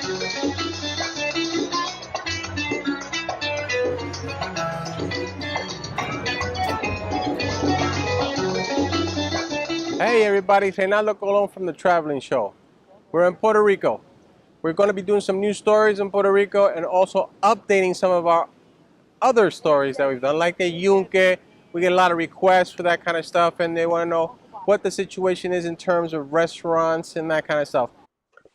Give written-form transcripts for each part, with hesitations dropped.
Hey everybody, Reinaldo Colon from the Traveling Show. We're in Puerto Rico. We're going to be doing some news stories in Puerto Rico and also updating some of our other stories that we've done, like the Yunque. We get a lot of requests for that kind of stuff, and they want to know what the situation is in terms of restaurants and that kind of stuff.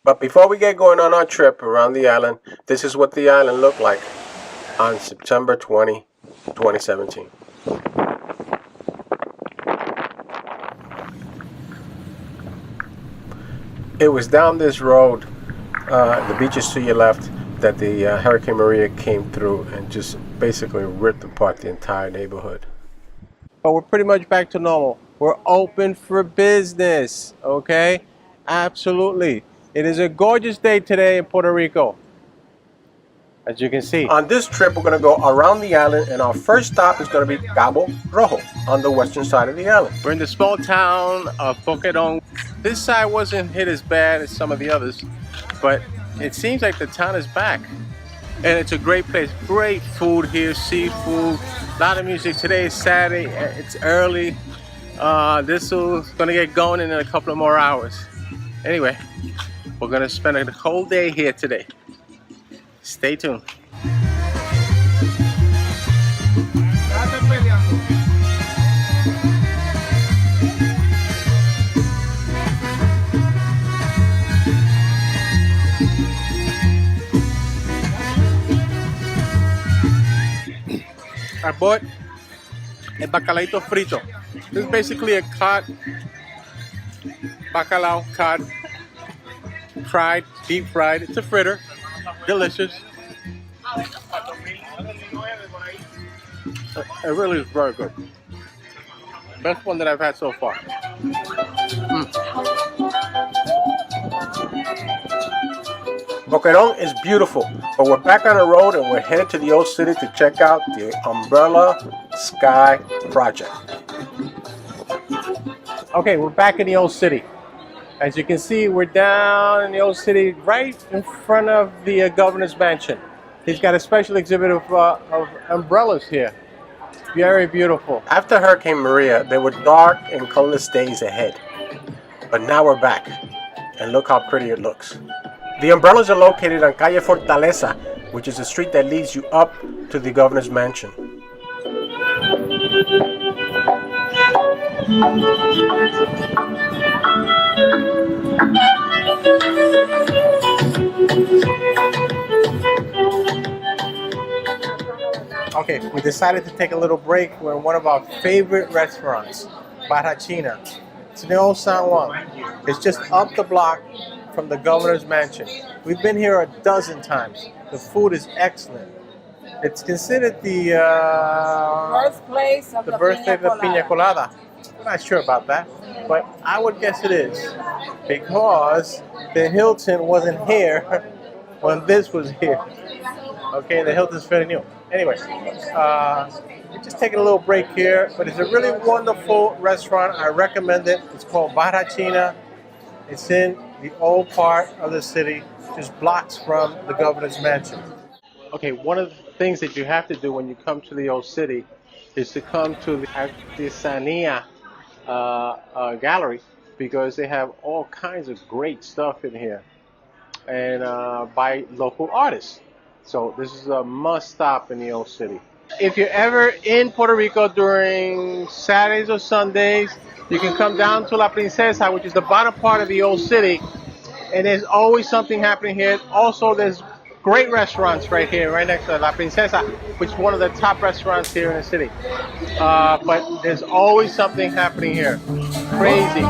But before we get going on our trip around the island, this is what the island looked like on September 20, 2017. It was down this road, the beaches to your left, that the Hurricane Maria came through and just basically ripped apart the entire neighborhood. But we're pretty much back to normal. We're open for business, okay? Absolutely. It is a gorgeous day today in Puerto Rico, as you can see. On this trip, we're going to go around the island, and our first stop is going to be Cabo Rojo on the western side of the island. We're in the small town of Boquerón. This side wasn't hit as bad as some of the others, but it seems like the town is back. And it's a great place. Great food here, seafood, a lot of music. Today is Saturday, it's early. This is gonna get going in a couple of more hours. Anyway, we're gonna spend a whole day here today. Stay tuned. I bought a bacalaito frito. This is basically a cod, bacalao cod, fried, deep fried. It's a fritter, delicious. It really is very good. Best one that I've had so far. Boquerón is beautiful, but we're back on the road and we're headed to the old city to check out the Umbrella Sky Project. Okay, we're back in the old city. As you can see, we're down in the old city right in front of the governor's mansion. He's got a special exhibit of umbrellas here. Very beautiful. After Hurricane Maria, there were dark and colorless days ahead. But now we're back, and look how pretty it looks. The umbrellas are located on Calle Fortaleza, which is a street that leads you up to the governor's mansion. Okay, we decided to take a little break. We're in one of our favorite restaurants, Barrachina. It's in the old San Juan. It's just up the block from the governor's mansion. We've been here a dozen times. The food is excellent. It's considered the birthplace of the birthday of the Piña Colada. I'm not sure about that, but I would guess it is, because the Hilton wasn't here when this was here. Okay, the Hilton's fairly new. Anyway, we're just taking a little break here, but it's a really wonderful restaurant. I recommend it. It's called Barrachina. It's in the old part of the city, just blocks from the governor's mansion. Okay, one of the things that you have to do when you come to the old city is to come to the Artesania gallery, because they have all kinds of great stuff in here, and by local artists. So this is a must stop in the old city. If you're ever in Puerto Rico during Saturdays or Sundays, you can come down to La Princesa, which is the bottom part of the old city, and there's always something happening here. Also, there's great restaurants right here, right next to La Princesa, which is one of the top restaurants here in the city. But there's always something happening here. Crazy.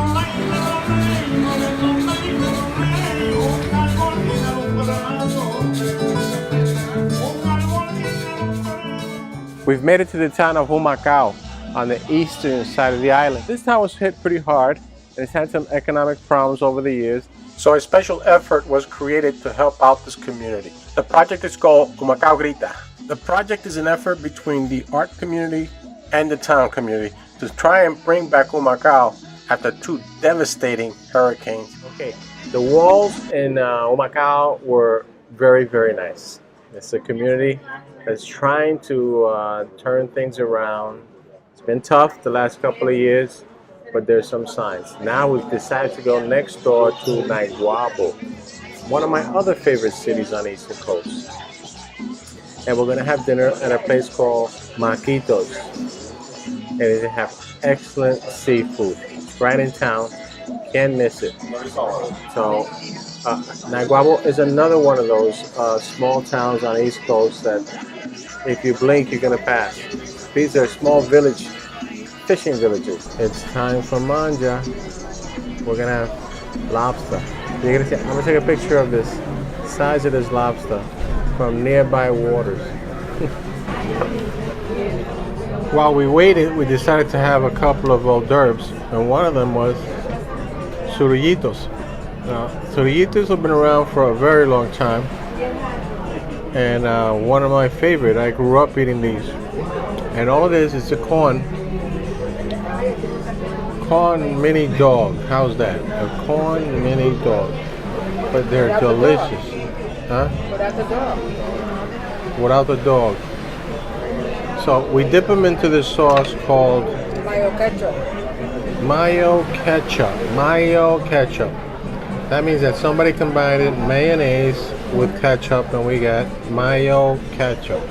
We've made it to the town of Humacao on the eastern side of the island. This town was hit pretty hard, and it's had some economic problems over the years. So a special effort was created to help out this community. The project is called Humacao Grita. The project is an effort between the art community and the town community to try and bring back Humacao after two devastating hurricanes. Okay, the walls in Humacao were very, very nice. It's a community that's trying to turn things around. It's been tough the last couple of years, but there's some signs. Now we've decided to go next door to Naguabo, one of my other favorite cities on the Eastern Coast. And we're gonna have dinner at a place called Maquitos. And they have excellent seafood right in town. Can't miss it. So Naguabo is another one of those small towns on the East Coast that if you blink, you're gonna pass. These are small fishing villages. It's time for manja. We're gonna have lobster. I'm gonna take a picture of this size of this lobster from nearby waters. While we waited, we decided to have a couple of hors d'oeuvres, and one of them was surullitos. Surullitos have been around for a very long time, and one of my favorite. I grew up eating these, and all it is a corn mini dog. How's that? A corn mini dog, but they're delicious. Huh? Without the dog. Without the dog. So we dip them into this sauce called Mayo ketchup. Mayo ketchup. Mayo ketchup. That means that somebody combined it mayonnaise with ketchup, and we got mayo ketchup.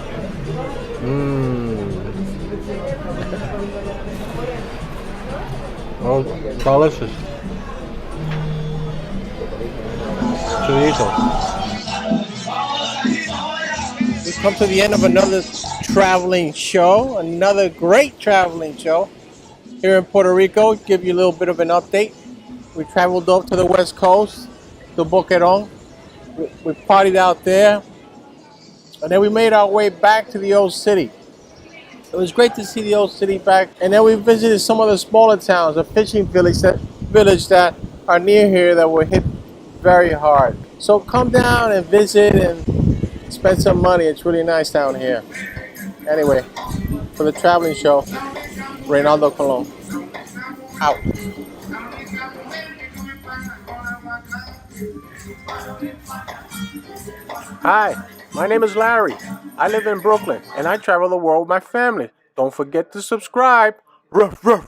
Mmm. Oh, delicious. Chorizo. We've come to the end of another traveling show, another great traveling show here in Puerto Rico. Give you a little bit of an update. We traveled up to the west coast, to Boquerón. We partied out there, and then we made our way back to the old city. It was great to see the old city back, and then we visited some of the smaller towns, a fishing village that are near here that were hit very hard. So come down and visit and spend some money. It's really nice down here. Anyway, for the traveling show, Reynaldo Colon, out. Hi, my name is Larry. I live in Brooklyn, and I travel the world with my family. Don't forget to subscribe. Ruff, ruff.